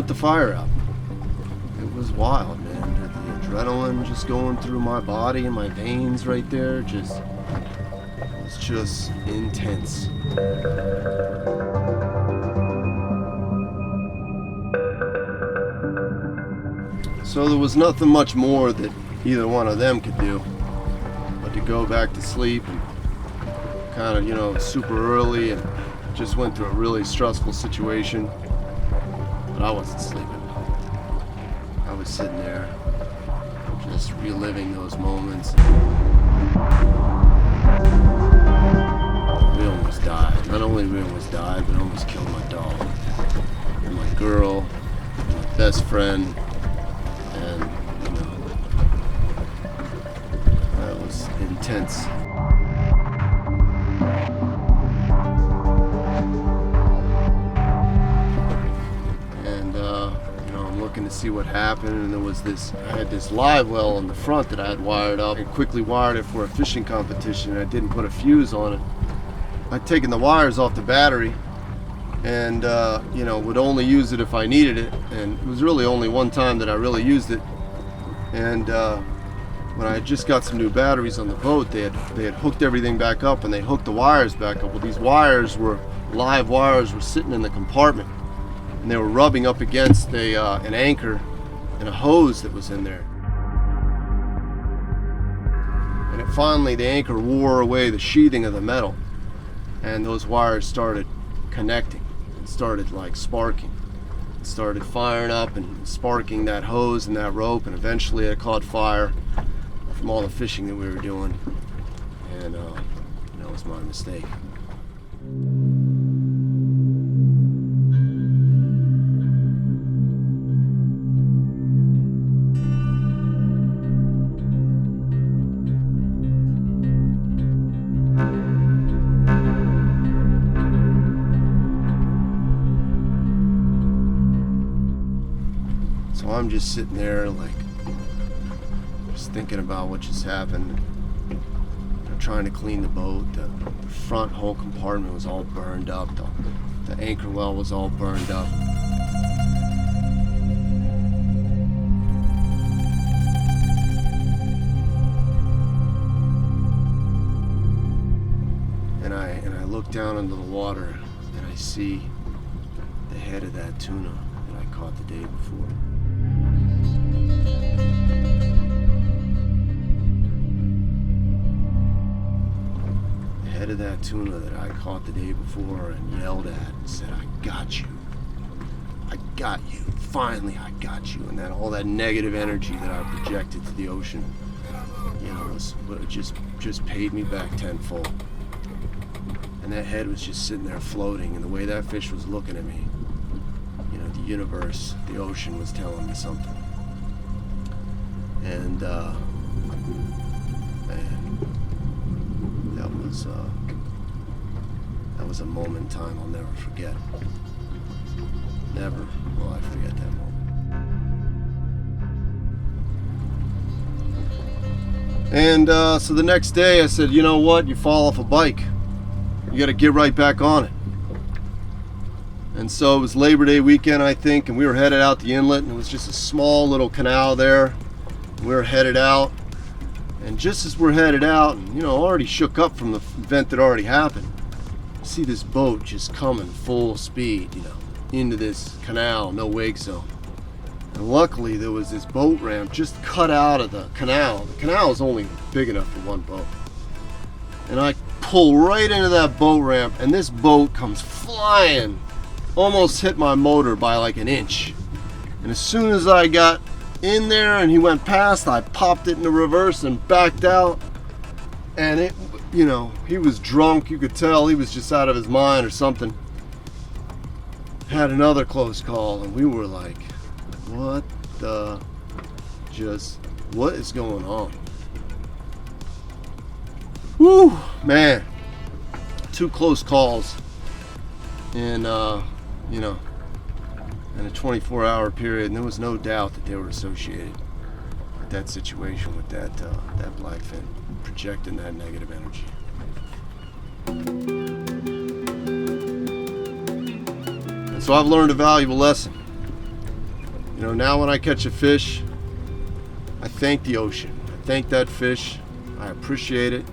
put the fire out. It was wild, man. The adrenaline just going through my body and my veins right there, it was just intense. So there was nothing much more that either one of them could do but to go back to sleep, and kind of, super early, and just went through a really stressful situation. But I wasn't sleeping. I was sitting there just reliving those moments. We almost died. Not only we almost died, but almost killed my dog and my girl, my best friend. And, that was intense. And, I'm looking to see what happened, and there was I had this live well on the front that I had wired up and quickly wired it for a fishing competition, and I didn't put a fuse on it. I'd taken the wires off the battery and, would only use it if I needed it. And it was really only one time that I really used it. And when I just got some new batteries on the boat, they had hooked everything back up, and they hooked the wires back up. Well, these live wires were sitting in the compartment, and they were rubbing up against an anchor and a hose that was in there. And finally, the anchor wore away the sheathing of the metal, and those wires started connecting and started like sparking. It started firing up and sparking that hose and that rope, and eventually it caught fire from all the fishing that we were doing, and that was my mistake. So I'm just sitting there, just thinking about what just happened. Trying to clean the boat. The front whole compartment was all burned up. The anchor well was all burned up. And I look down into the water, and I see the head of that tuna that I caught the day before. Head of that tuna that I caught the day before and yelled at and said, "I got you. I got you. Finally, I got you." And then all that negative energy that I projected to the ocean, it just paid me back tenfold. And that head was just sitting there floating, and the way that fish was looking at me, the universe, the ocean was telling me something. And man, that was a moment in time I'll never forget. Never will I forget that moment. And so the next day I said, you know what? You fall off a bike, you got to get right back on it. And so it was Labor Day weekend, I think, and we were headed out the inlet, and it was just a small little canal there. We were headed out, and just as we're headed out, and already shook up from the event that already happened, I see this boat just coming full speed, into this canal, no wake zone. And luckily there was this boat ramp just cut out of the canal. The canal is only big enough for one boat. And I pull right into that boat ramp, and this boat comes flying, almost hit my motor by like an inch. And as soon as I got in there and he went past, I popped it into reverse and backed out. And it, he was drunk. You could tell he was just out of his mind or something. Had another close call, and we were like, what is going on? Whew, man. 2 close calls in, in a 24-hour period, and there was no doubt that they were associated with that situation, with that blackfin projecting that negative energy. And so I've learned a valuable lesson. You know, now when I catch a fish, I thank the ocean. I thank that fish. I appreciate it.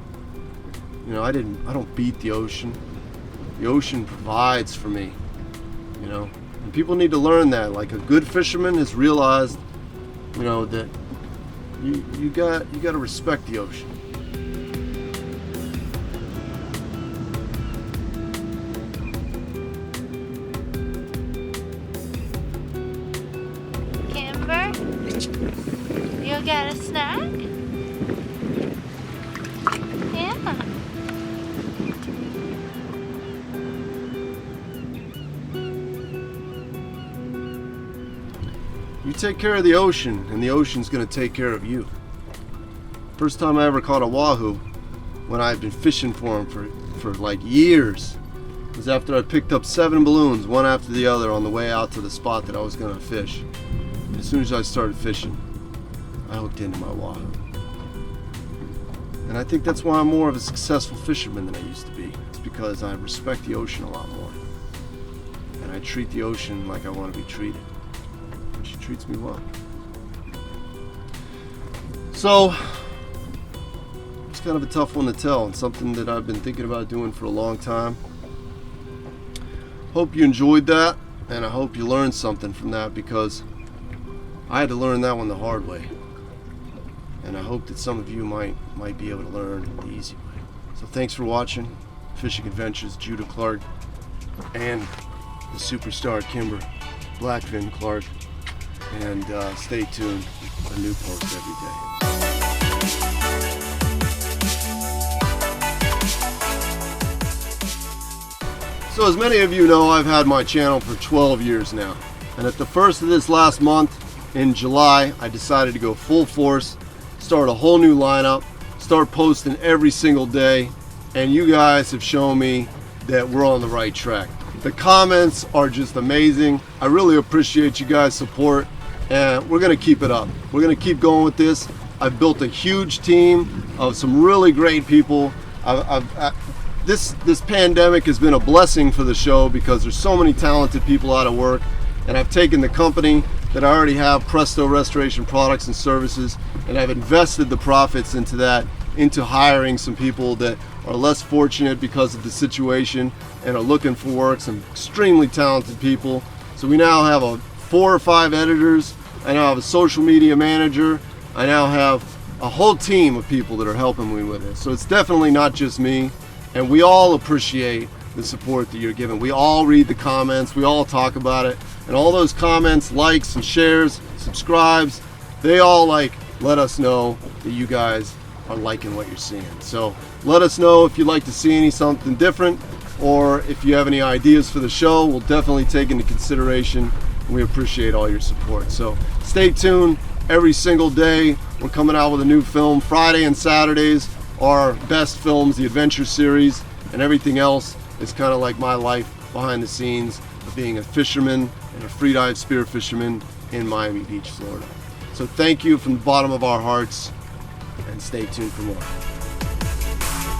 You know, I don't beat the ocean. The ocean provides for me, you know. And people need to learn that. Like a good fisherman has realized, you know, that you got to respect the ocean. Kimber, you got a snack? Yeah. You take care of the ocean, and the ocean's going to take care of you. First time I ever caught a wahoo, when I had been fishing for him for like years, was after I picked up 7 balloons, one after the other, on the way out to the spot that I was going to fish. As soon as I started fishing, I hooked into my wahoo. And I think that's why I'm more of a successful fisherman than I used to be. It's because I respect the ocean a lot more. And I treat the ocean like I want to be treated. And she treats me well. So, it's kind of a tough one to tell, and something that I've been thinking about doing for a long time. Hope you enjoyed that, and I hope you learned something from that, because I had to learn that one the hard way. And I hope that some of you might be able to learn the easy way. So thanks for watching Fishing Adventures, Judah Clark, and the superstar Kimber, Blackfin Clark. And stay tuned, a new post every day. So as many of you know, I've had my channel for 12 years now. And at the first of this last month, in July, I decided to go full force, start a whole new lineup, start posting every single day, and you guys have shown me that we're on the right track. The comments are just amazing. I really appreciate you guys' support, and we're gonna keep it up. We're gonna keep going with this. I've built a huge team of some really great people. This pandemic has been a blessing for the show because there's so many talented people out of work, and I've taken the company that I already have, Presto Restoration Products and Services, and I've invested the profits into that, into hiring some people that are less fortunate because of the situation and are looking for work, some extremely talented people. So we now have 4 or 5 editors. I now have a social media manager. I now have a whole team of people that are helping me with it. So it's definitely not just me, and we all appreciate the support that you're giving. We all read the comments, we all talk about it, and all those comments, likes and shares, subscribes, they all let us know that you guys are liking what you're seeing. So let us know if you'd like to see something different, or if you have any ideas for the show. We'll definitely take into consideration, and we appreciate all your support. So stay tuned every single day. We're coming out with a new film. Friday and Saturdays are our best films, the adventure series, and everything else is kind of like my life behind the scenes of being a fisherman and a free dive spear fisherman in Miami Beach, Florida. So thank you from the bottom of our hearts, and stay tuned for more.